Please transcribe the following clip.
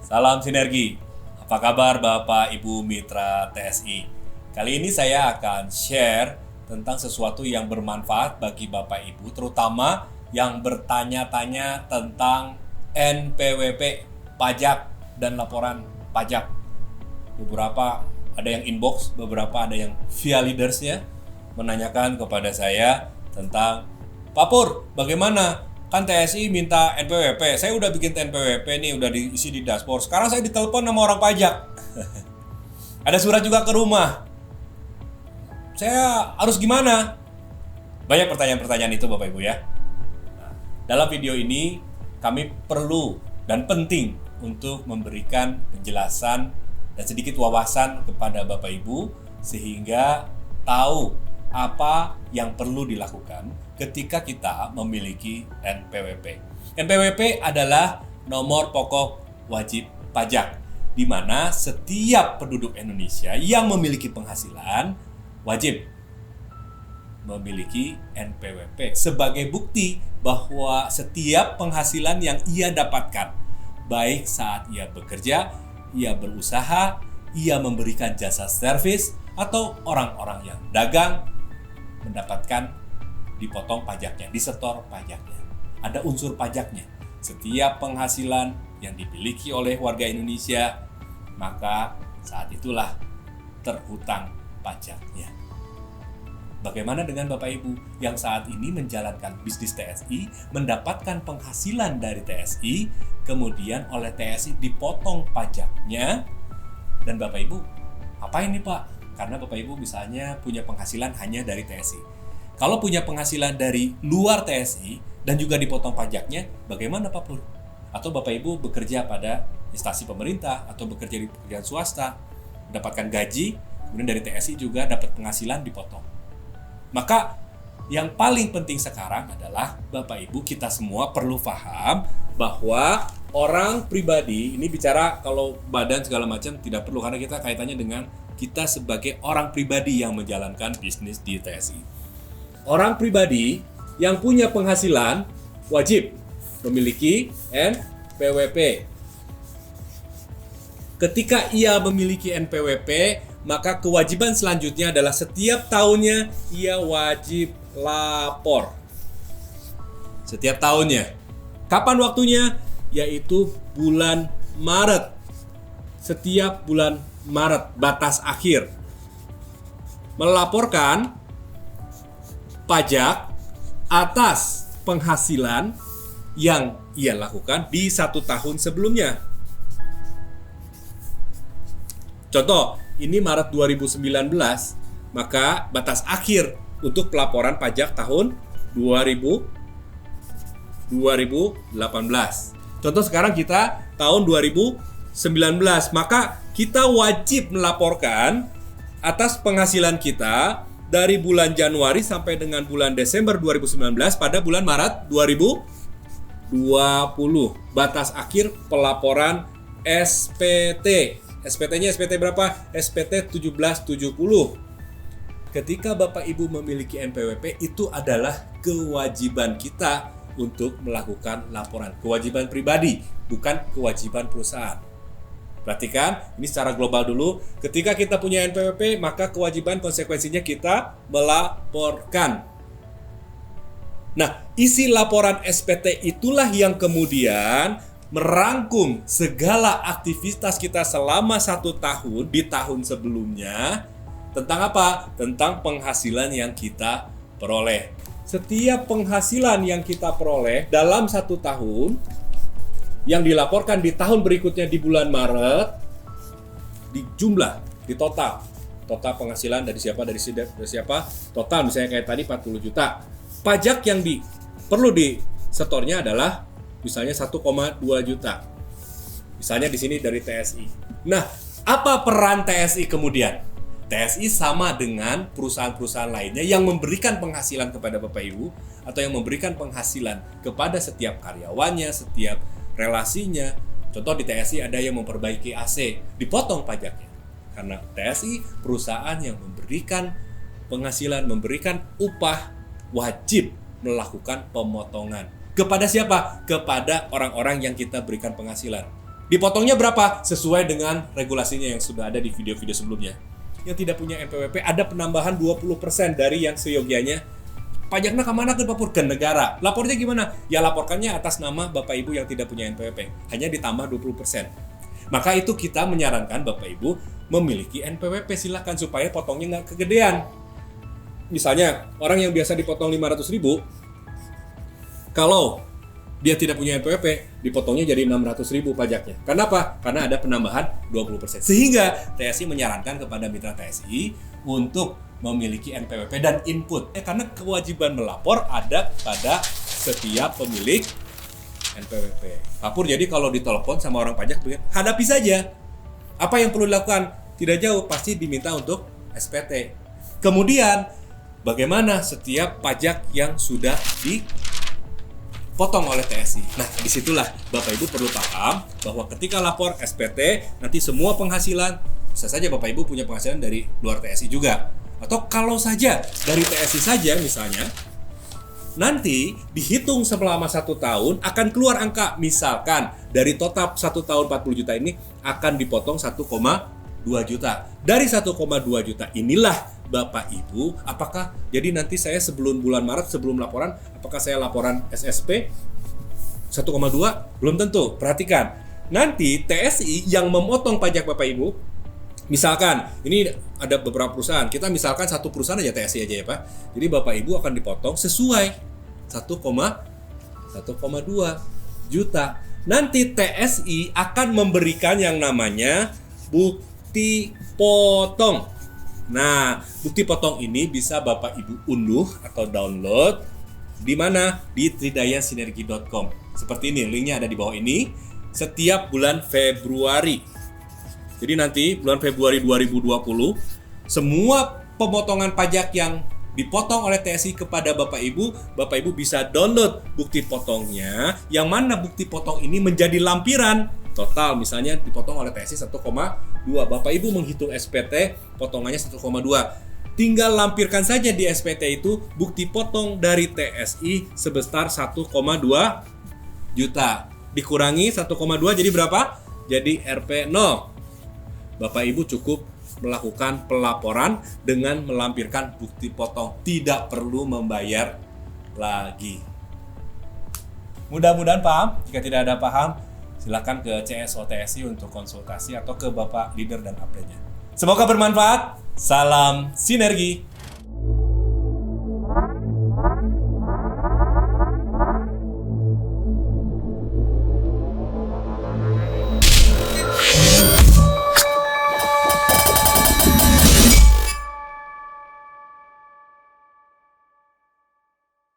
Salam sinergi. Apa kabar Bapak Ibu Mitra TSI? Kali ini saya akan share tentang sesuatu yang bermanfaat bagi Bapak Ibu, terutama yang bertanya-tanya tentang NPWP, pajak dan laporan pajak. Beberapa ada yang inbox, beberapa ada yang via leadersnya menanyakan kepada saya tentang, Pak Pur, bagaimana? Kan TSI minta NPWP, saya udah bikin NPWP nih, udah diisi di dashboard. Sekarang saya ditelepon sama orang pajak. Ada surat juga ke rumah. Saya harus gimana? Banyak pertanyaan-pertanyaan itu Bapak Ibu ya. Nah, dalam video ini kami perlu dan penting untuk memberikan penjelasan dan sedikit wawasan kepada Bapak Ibu sehingga tahu apa yang perlu dilakukan ketika kita memiliki NPWP. NPWP adalah nomor pokok wajib pajak, di mana setiap penduduk Indonesia yang memiliki penghasilan wajib memiliki NPWP sebagai bukti bahwa setiap penghasilan yang ia dapatkan, baik saat ia bekerja, ia berusaha, ia memberikan jasa servis, atau orang-orang yang dagang, mendapatkan dipotong pajaknya, disetor pajaknya. Ada unsur pajaknya. Setiap penghasilan yang dimiliki oleh warga Indonesia, maka saat itulah terhutang pajaknya. Bagaimana dengan Bapak Ibu yang saat ini menjalankan bisnis TSI, mendapatkan penghasilan dari TSI, kemudian oleh TSI dipotong pajaknya, dan Bapak Ibu, apa ini Pak? Karena Bapak Ibu misalnya punya penghasilan hanya dari TSI. Kalau punya penghasilan dari luar TSI dan juga dipotong pajaknya, bagaimana Pak Pur? Atau Bapak Ibu bekerja pada instansi pemerintah atau bekerja di pekerjaan swasta, mendapatkan gaji, kemudian dari TSI juga dapat penghasilan dipotong. Maka yang paling penting sekarang adalah Bapak Ibu kita semua perlu paham bahwa orang pribadi, ini bicara kalau badan segala macam tidak perlu karena kita kaitannya dengan kita sebagai orang pribadi yang menjalankan bisnis di TSI. Orang pribadi yang punya penghasilan wajib memiliki NPWP. Ketika ia memiliki NPWP, maka kewajiban selanjutnya adalah setiap tahunnya ia wajib lapor. Setiap tahunnya. Kapan waktunya? Yaitu bulan Maret. Setiap bulan Maret, batas akhir. Melaporkan pajak atas penghasilan yang ia lakukan di 1 tahun sebelumnya. Contoh, ini Maret 2019, maka batas akhir untuk pelaporan pajak tahun 2018. Contoh sekarang kita tahun 2019, maka kita wajib melaporkan atas penghasilan kita dari bulan Januari sampai dengan bulan Desember 2019 pada bulan Maret 2020. Batas akhir pelaporan SPT. SPT-nya SPT berapa? SPT 1770. Ketika Bapak Ibu memiliki NPWP, itu adalah kewajiban kita untuk melakukan laporan. Kewajiban pribadi, bukan kewajiban perusahaan. Perhatikan, ini secara global dulu. Ketika kita punya NPWP, maka kewajiban konsekuensinya kita melaporkan. Nah, isi laporan SPT itulah yang kemudian merangkum segala aktivitas kita selama 1 tahun di tahun sebelumnya. Tentang apa? Tentang penghasilan yang kita peroleh. Setiap penghasilan yang kita peroleh dalam 1 tahun yang dilaporkan di tahun berikutnya di bulan Maret, di jumlah, di total penghasilan dari siapa, total misalnya kayak tadi 40 juta. Pajak yang perlu disetornya adalah misalnya 1,2 juta. Misalnya di sini dari TSI. Nah, apa peran TSI kemudian? TSI sama dengan perusahaan-perusahaan lainnya yang memberikan penghasilan kepada Bapak Ibu atau yang memberikan penghasilan kepada setiap karyawannya, setiap relasinya. Contoh di TSI ada yang memperbaiki AC, dipotong pajaknya. Karena TSI perusahaan yang memberikan penghasilan, memberikan upah, wajib melakukan pemotongan Kepada siapa? Kepada orang-orang yang kita berikan penghasilan. Dipotongnya berapa? Sesuai dengan regulasinya yang sudah ada di video-video sebelumnya. Yang tidak punya NPWP ada penambahan 20% dari yang seyogianya. Pajaknya kemana tuh Pak Pur? Ke negara. Lapornya gimana? Ya laporkannya atas nama Bapak Ibu yang tidak punya NPWP. Hanya ditambah 20%. Maka itu kita menyarankan Bapak Ibu memiliki NPWP. Silahkan supaya potongnya nggak kegedean. Misalnya orang yang biasa dipotong 500.000, kalau dia tidak punya NPWP, dipotongnya jadi 600.000 pajaknya. Kenapa? Karena ada penambahan 20%. Sehingga TSI menyarankan kepada mitra TSI untuk memiliki NPWP dan input. Karena kewajiban melapor ada pada setiap pemilik NPWP. Pak Pur, jadi kalau ditelepon sama orang pajak, hadapi saja. Apa yang perlu dilakukan? Tidak jauh, pasti diminta untuk SPT. Kemudian, bagaimana setiap pajak yang sudah dipotong oleh TSI. Nah, disitulah Bapak Ibu perlu paham bahwa ketika lapor SPT, nanti semua penghasilan, bisa saja Bapak Ibu punya penghasilan dari luar TSI juga. Atau kalau saja dari TSI saja misalnya, nanti dihitung selama 1 tahun akan keluar angka, misalkan dari total 1 tahun 40 juta ini akan dipotong 1,2 juta. Dari 1,2 juta inilah Bapak Ibu, apakah jadi nanti saya sebelum bulan Maret, sebelum laporan, apakah saya laporan SSP 1,2? Belum tentu. Perhatikan, nanti TSI yang memotong pajak Bapak Ibu, misalkan ini ada beberapa perusahaan, kita misalkan satu perusahaan aja TSI aja ya Pak. Jadi Bapak Ibu akan dipotong sesuai 1,2 juta. Nanti TSI akan memberikan yang namanya bukti potong. Nah, bukti potong ini bisa Bapak Ibu unduh atau download di mana? Di tridayasinergi.com. Seperti ini, linknya ada di bawah ini. Setiap bulan Februari. Jadi nanti bulan Februari 2020 semua pemotongan pajak yang dipotong oleh TSI kepada Bapak Ibu bisa download bukti potongnya. Yang mana bukti potong ini menjadi lampiran total, misalnya dipotong oleh TSI 1,2. Bapak Ibu menghitung SPT, potongannya 1,2. Tinggal lampirkan saja di SPT itu bukti potong dari TSI sebesar 1,2 juta. Dikurangi 1,2 jadi berapa? Jadi Rp 0. Bapak Ibu cukup melakukan pelaporan dengan melampirkan bukti potong. Tidak perlu membayar lagi. Mudah-mudahan paham. Jika tidak ada paham, silakan ke CSO TSI untuk konsultasi atau ke Bapak Leader dan update-nya. Semoga bermanfaat. Salam sinergi.